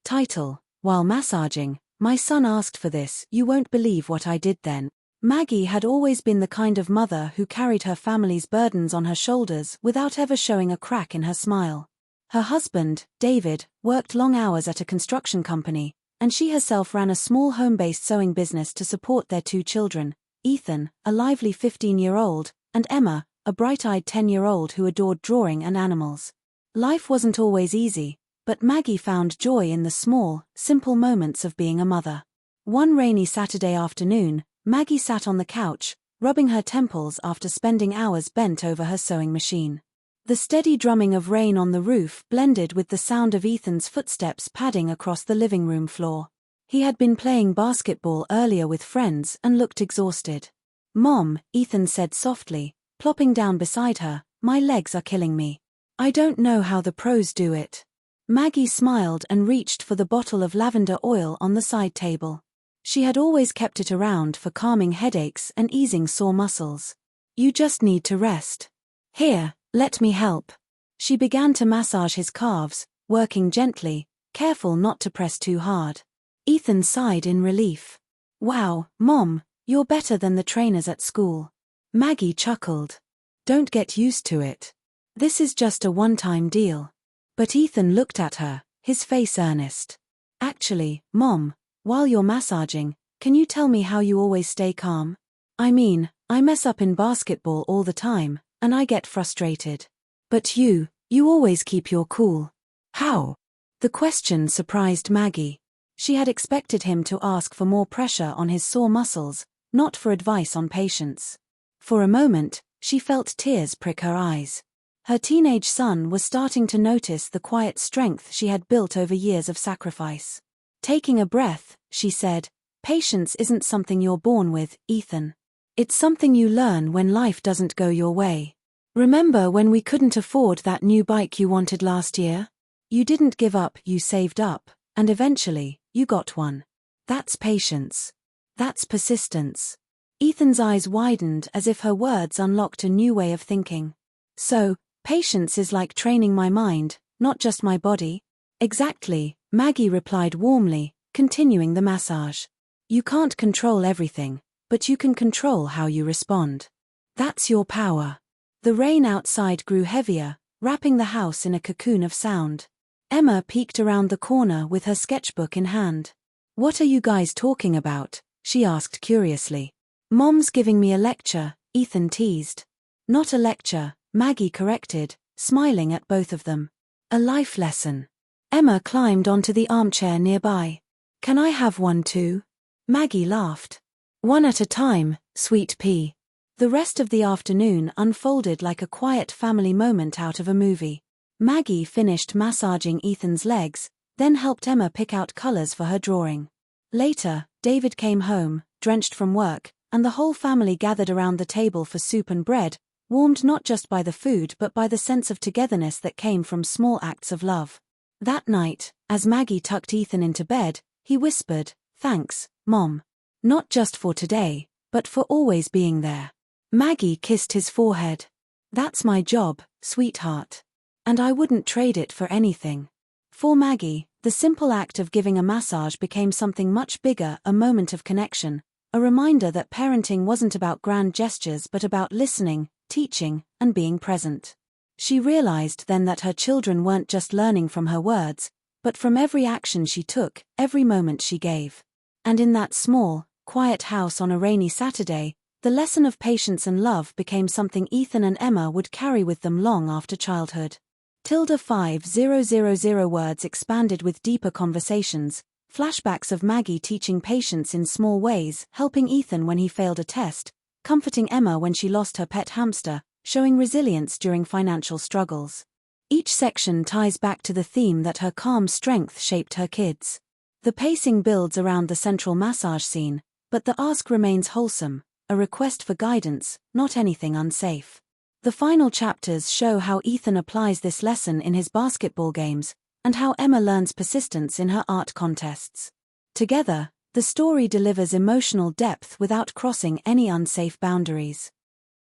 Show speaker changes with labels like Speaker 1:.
Speaker 1: Title: While massaging, my son asked for this. You won't believe what I did then. Maggie had always been the kind of mother who carried her family's burdens on her shoulders without ever showing a crack in her smile. Her husband, David, worked long hours at a construction company, and she herself ran a small home-based sewing business to support their 2 children, Ethan, a lively 15-year-old, and Emma, a bright-eyed 10-year-old who adored drawing and animals. Life wasn't always easy, but Maggie found joy in the small, simple moments of being a mother. One rainy Saturday afternoon, Maggie sat on the couch, rubbing her temples after spending hours bent over her sewing machine. The steady drumming of rain on the roof blended with the sound of Ethan's footsteps padding across the living room floor. He had been playing basketball earlier with friends and looked exhausted. "Mom," Ethan said softly, plopping down beside her, "my legs are killing me. I don't know how the pros do it." Maggie smiled and reached for the bottle of lavender oil on the side table. She had always kept it around for calming headaches and easing sore muscles. "You just need to rest. Here, let me help." She began to massage his calves, working gently, careful not to press too hard. Ethan sighed in relief. "Wow, Mom, you're better than the trainers at school." Maggie chuckled. "Don't get used to it. This is just a one-time deal." But Ethan looked at her, his face earnest. "Actually, Mom, while you're massaging, can you tell me how you always stay calm? I mean, I mess up in basketball all the time, and I get frustrated. But you always keep your cool. How?" The question surprised Maggie. She had expected him to ask for more pressure on his sore muscles, not for advice on patience. For a moment, she felt tears prick her eyes. Her teenage son was starting to notice the quiet strength she had built over years of sacrifice. Taking a breath, she said, "Patience isn't something you're born with, Ethan. It's something you learn when life doesn't go your way. Remember when we couldn't afford that new bike you wanted last year? You didn't give up, you saved up, and eventually, you got one. That's patience. That's persistence." Ethan's eyes widened as if her words unlocked a new way of thinking. "So, patience is like training my mind, not just my body?" "Exactly," Maggie replied warmly, continuing the massage. "You can't control everything, but you can control how you respond. That's your power." The rain outside grew heavier, wrapping the house in a cocoon of sound. Emma peeked around the corner with her sketchbook in hand. "What are you guys talking about?" she asked curiously. "Mom's giving me a lecture," Ethan teased. "Not a lecture," Maggie corrected, smiling at both of them. "A life lesson." Emma climbed onto the armchair nearby. "Can I have one too?" Maggie laughed. "One at a time, sweet pea." The rest of the afternoon unfolded like a quiet family moment out of a movie. Maggie finished massaging Ethan's legs, then helped Emma pick out colors for her drawing. Later, David came home, drenched from work, and the whole family gathered around the table for soup and bread, warmed not just by the food but by the sense of togetherness that came from small acts of love. That night, as Maggie tucked Ethan into bed, he whispered, "Thanks, Mom. Not just for today, but for always being there." Maggie kissed his forehead. "That's my job, sweetheart. And I wouldn't trade it for anything." For Maggie, the simple act of giving a massage became something much bigger, a moment of connection, a reminder that parenting wasn't about grand gestures but about listening, teaching, and being present. She realized then that her children weren't just learning from her words, but from every action she took, every moment she gave. And in that small, quiet house on a rainy Saturday, the lesson of patience and love became something Ethan and Emma would carry with them long after childhood. 5000 words expanded with deeper conversations, flashbacks of Maggie teaching patience in small ways, helping Ethan when he failed a test, comforting Emma when she lost her pet hamster, showing resilience during financial struggles. Each section ties back to the theme that her calm strength shaped her kids. The pacing builds around the central massage scene, but the ask remains wholesome, a request for guidance, not anything unsafe. The final chapters show how Ethan applies this lesson in his basketball games, and how Emma learns persistence in her art contests. Together, the story delivers emotional depth without crossing any unsafe boundaries.